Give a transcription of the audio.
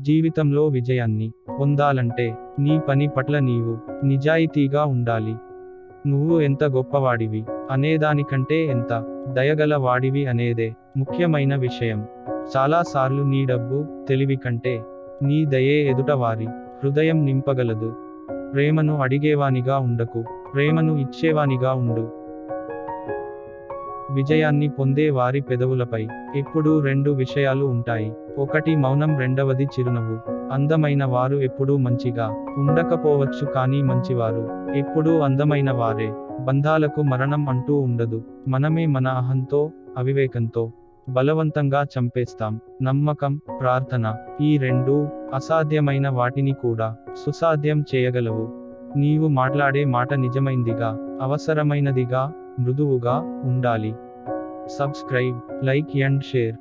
జీవితంలో విజయాన్ని పొందాలంటే నీ పని పట్ల నీవు నిజాయితీగా ఉండాలి. నువ్వు ఎంత గొప్పవాడివి అనేదానికంటే ఎంత దయగల వాడివి అనేదే ముఖ్యమైన విషయం. చాలాసార్లు నీ డబ్బు, తెలివి కంటే నీ దయే ఎదుటవారి హృదయం నింపగలదు. ప్రేమను అడిగేవానిగా ఉండకు, ప్రేమను ఇచ్చేవానిగా ఉండు. విజయాన్ని పొందే వారి పెదవులపై ఎప్పుడూ రెండు విషయాలు ఉంటాయి. ఒకటి మౌనం, రెండవది చిరునవ్వు. అందమైన వారు ఎప్పుడూ మంచిగా ఉండకపోవచ్చు, కానీ మంచివారు ఎప్పుడూ అందమైన వారే. బంధాలకు మరణం అంటూ ఉండదు. మనమే మన అహంతో, అవివేకంతో బలవంతంగా చంపేస్తాం. నమ్మకం, ప్రార్థన, ఈ రెండూ అసాధ్యమైన వాటిని కూడా సుసాధ్యం చేయగలవు. నీవు మాట్లాడే మాట నిజమైందిగా, అవసరమైనదిగా, మృదువుగా ఉండాలి. Subscribe, like and share.